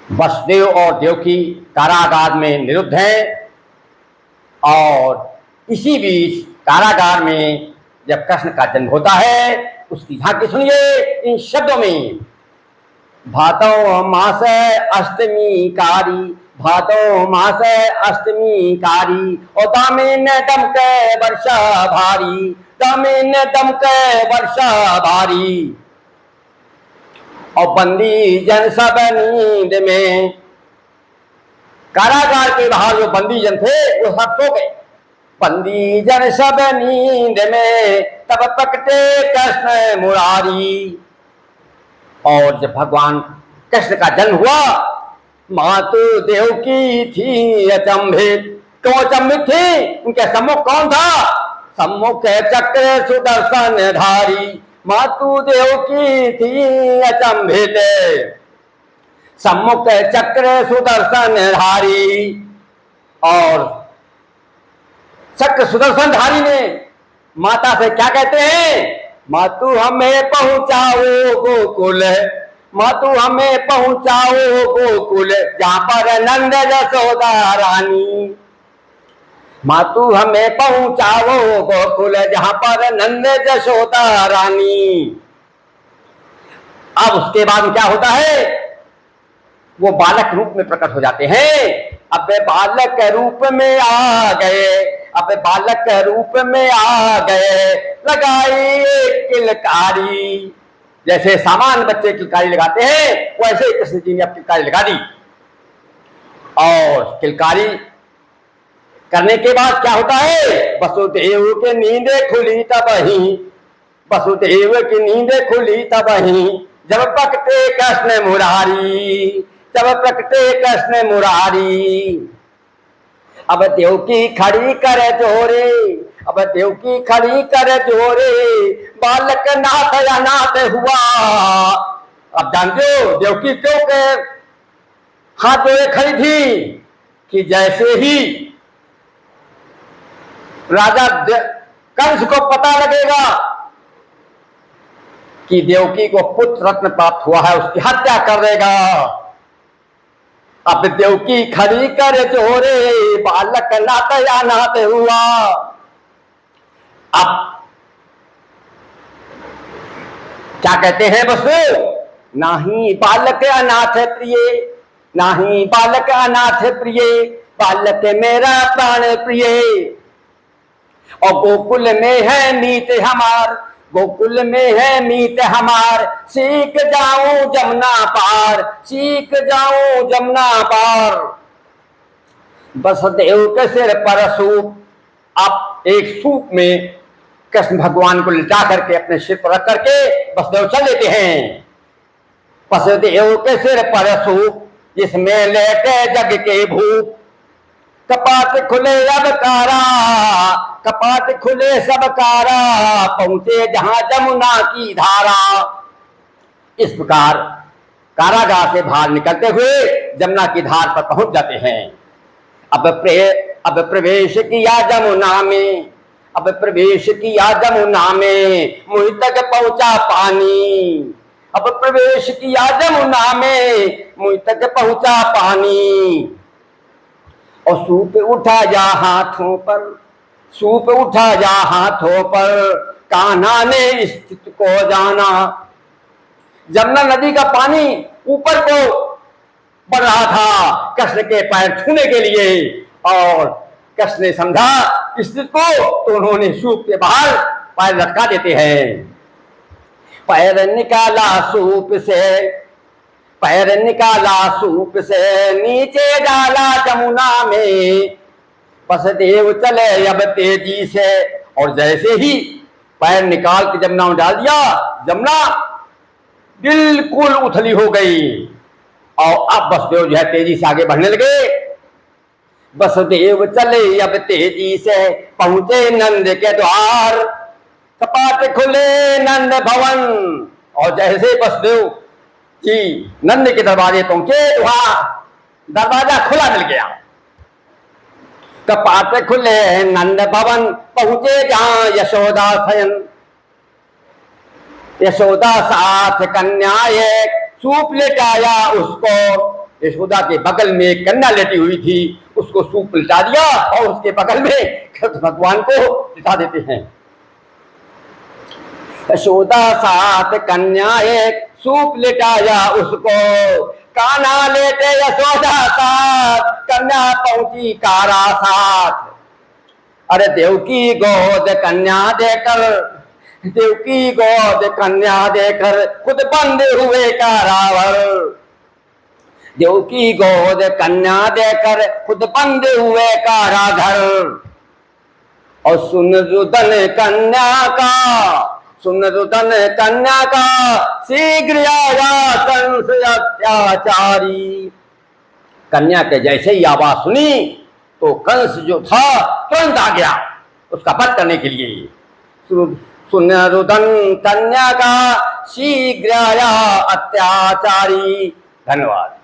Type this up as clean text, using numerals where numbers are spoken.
वसुदेव और देवकी कारागार में निरुद्ध हैं और इसी बीच कारागार में जब कृष्ण का जन्म होता है उसकी झांकी सुनिए इन शब्दों में। भादौ मास अष्टमी कारी, भादौ मास अष्टमी कारी, और दामिन दमक वर्षा भारी, दामिन दमक वर्षा भारी, और बंदी जन सब नींद में। कारागार के बाहर जो बंदी जन थे वो सब सो गए। बंदी जन सब नींद में, तब प्रकटे कृष्ण मुरारी। और जब भगवान कृष्ण का जन्म हुआ, मातु देवकी थी अचंभित। क्यों अचंभित थी? उनके सम्मुख कौन था? सम्मुख चक्र सुदर्शन धारी। मातु देवकी थी अचंभित, सम्मुख चक्र सुदर्शन धारी। और चक्र सुदर्शन धारी ने माता से क्या कहते हैं? मातु हमें पहुंचाओ गोकुल, मातु हमें पहुंचाओ गोकुल, जहां पर नंद यशोदा रानी। मातु हमें पहुंचाओ गोकुल, जहां पर नंद यशोदा रानी। अब उसके बाद क्या होता है? वो बालक रूप में प्रकट हो जाते हैं। अब बालक रूप में आ गए, अब बालक रूप में आ गए, लगाई किलकारी। जैसे सामान्य बच्चे किलकारी लगाते हैं वैसे ही कृष्ण जी ने अब किलकारी लगा दी। और किलकारी करने के बाद क्या होता है? वसुदेव की नींद खुली तब ही, वसुदेव की नींद खुली तब ही, जब प्रकटे कृष्ण मुरारी, जब प्रकटे कृष्ण मुरारी। अब देवकी खड़ी कर जोरे, अब देवकी खड़ी कर जोरे, बालक नाथ अनाथ हुआ। अब जानते हो देवकी क्यों के हाथ जोड़े खड़ी थी? कि जैसे ही राजा कंस को पता लगेगा कि देवकी को पुत्र रत्न प्राप्त हुआ है, उसकी हत्या कर देगा। अब देवकी खड़ी कर जोरे, बालक नाथ अनाथ हुआ। अब क्या कहते हैं वसु? नाही बालक अनाथ प्रिय, नाही बालक अनाथ प्रिय, बालक मेरा प्राण प्रिय। और गोकुल में है मीत हमार, गोकुल में है मीत हमार, सीख जाऊं जमुना पार, सीख जाऊं जमुना पार। वसुदेव के सिर पर सूप। अब एक सूप में कृष्ण भगवान को लिटा करके अपने सिर पर रख करके वसुदेव चल देते हैं। वसुदेव के सिर पर सूप, जिसमें लेटे जग के भूप। कपाट खुले अब कारा, कपाट खुले सब कारा, पहुंचे जहां जमुना की धारा। इस प्रकार कारागार से बाहर निकलते हुए जमुना की धार पर पहुंच जाते हैं। अब प्रवेश किया जमुना में, अब प्रवेश किया जमुना में, मुझ तक पहुंचा पानी। अब प्रवेश किया जमुना में, मुझ तक पहुंचा पानी। और सूप उठा जा हाथों पर, सूप उठा जा हाथों पर, कान्हा ने स्थित को जाना। जमुना नदी का पानी ऊपर को बढ़ रहा था कृष्ण के पैर छूने के लिए, और कृष्ण ने समझा स्थित को, तो उन्होंने सूप के बाहर पैर लटका देते हैं। पैर निकाला सूप से, पैर निकाला सूप से, नीचे डाला जमुना में। वसुदेव चले अब तेजी से, और जैसे ही पैर निकाल के जमुना में डाल दिया, जमुना बिल्कुल उथली हो गई। और अब वसुदेव जो है तेजी से आगे बढ़ने लगे। वसुदेव चले अब तेजी से, पहुंचे नंद के द्वार। कपाट खुले नंद भवन, और जैसे वसुदेव जी नंद के दरवाजे पहुंचे, वहां दरवाजा खुला मिल गया। कपाट खुले नंद भवन, पहुंचे जहां यशोदा शयन। यशोदा साथ कन्या एक, सूप लेटाया उसको, यशोदा के बगल में एक कन्या लेटी हुई थी, उसको सूप लिटा दिया और उसके बगल में कृष्ण भगवान को लिटा देते हैं। यशोदा साथ कन्या एक सूप लिटाया उसको, कान्हा लेटे यशोदा साथ, कन्या पहुंची कारा साथ। अरे देवकी गोद कन्या देकर, देवकी गोद कन्या देकर खुद बंद हुए कारावर। देवकी गोद कन्या देकर खुद बंद हुए काराघर। और सुन रुदन कन्या का, सुन रुदन कन्या का, शीघ्र आया कंस अत्याचारी। कन्या के जैसे ही आवाज सुनी तो कंस जो था तुरंत आ गया उसका वध करने के लिए। सुन रुदन कन्या का, शीघ्र आया अत्याचारी। धन्यवाद।